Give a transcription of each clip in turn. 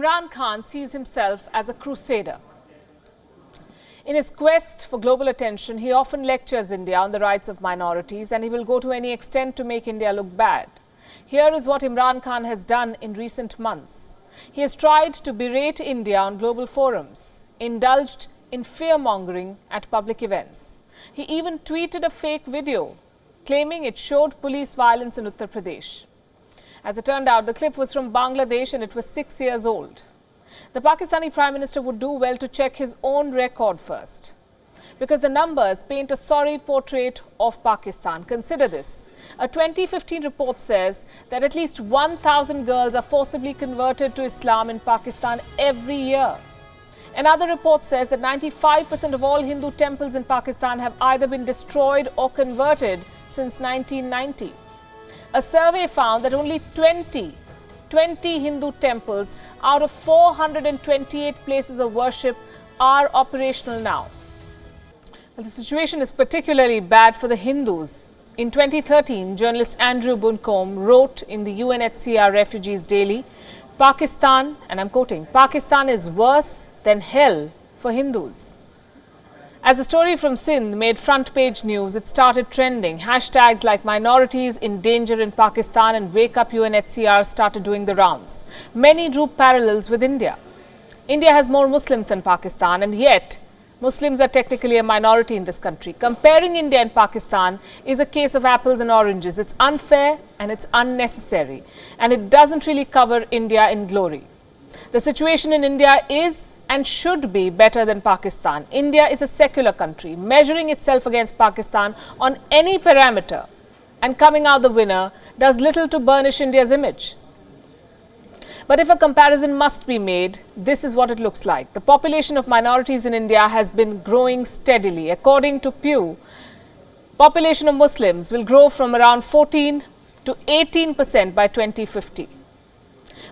Imran Khan sees himself as a crusader. In his quest for global attention, he often lectures India on the rights of minorities, and he will go to any extent to make India look bad. Here is what Imran Khan has done in recent months. He has tried to berate India on global forums, indulged in fear-mongering at public events. He even tweeted a fake video claiming it showed police violence in Uttar Pradesh. As it turned out, the clip was from Bangladesh and it was 6 years old. The Pakistani Prime Minister would do well to check his own record first, because the numbers paint a sorry portrait of Pakistan. Consider this. A 2015 report says that at least 1,000 girls are forcibly converted to Islam in Pakistan every year. Another report says that 95% of all Hindu temples in Pakistan have either been destroyed or converted since 1990. A survey found that only 20 Hindu temples out of 428 places of worship are operational now. Well, the situation is particularly bad for the Hindus. In 2013, journalist Andrew Buncombe wrote in the UNHCR Refugees Daily, Pakistan, and I'm quoting, Pakistan is worse than hell for Hindus. As a story from Sindh made front page news, it started trending. Hashtags like minorities in danger in Pakistan and Wake Up UNHCR started doing the rounds. Many drew parallels with India. India has more Muslims than Pakistan, and yet Muslims are technically a minority in this country. Comparing India and Pakistan is a case of apples and oranges. It's unfair and it's unnecessary, and it doesn't really cover India in glory. The situation in India is and should be better than Pakistan. India is a secular country. Measuring itself against Pakistan on any parameter and coming out the winner does little to burnish India's image. But if a comparison must be made, this is what it looks like. The population of minorities in India has been growing steadily. According to Pew, population of Muslims will grow from around 14 to 18% by 2050.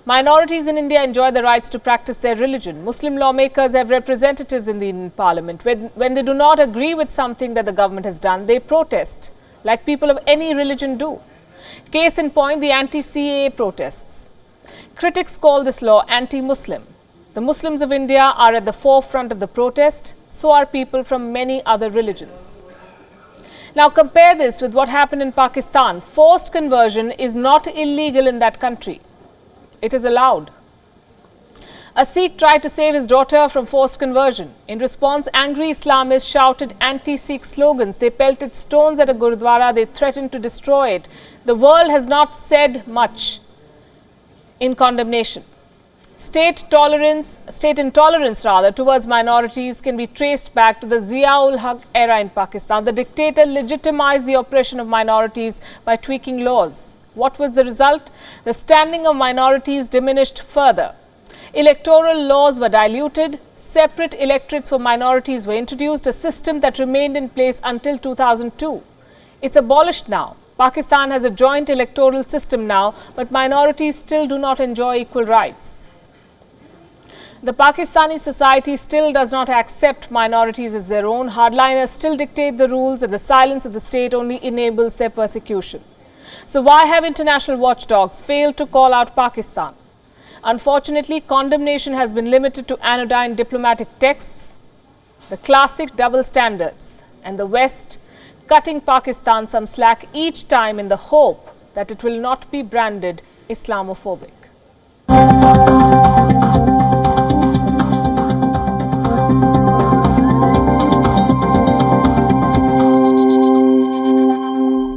Minorities in India enjoy the rights to practice their religion. Muslim lawmakers have representatives in the Indian Parliament. When they do not agree with something that the government has done, they protest, like people of any religion do. Case in point, the anti-CAA protests. Critics call this law anti-Muslim. The Muslims of India are at the forefront of the protest, so are people from many other religions. Now compare this with what happened in Pakistan. Forced conversion is not illegal in that country. It is allowed. A Sikh tried to save his daughter from forced conversion. In response, angry Islamists shouted anti-Sikh slogans. They pelted stones at a Gurudwara. They threatened to destroy it. The world has not said much in condemnation. State intolerance towards minorities can be traced back to the Zia-ul-Haq era in Pakistan. The dictator legitimized the oppression of minorities by tweaking laws. What was the result? The standing of minorities diminished further. Electoral laws were diluted. Separate electorates for minorities were introduced, a system that remained in place until 2002. It's abolished now. Pakistan has a joint electoral system now, but minorities still do not enjoy equal rights. The Pakistani society still does not accept minorities as their own. Hardliners still dictate the rules, and the silence of the state only enables their persecution. So why have international watchdogs failed to call out Pakistan? Unfortunately, condemnation has been limited to anodyne diplomatic texts, the classic double standards, and the West cutting Pakistan some slack each time in the hope that it will not be branded Islamophobic.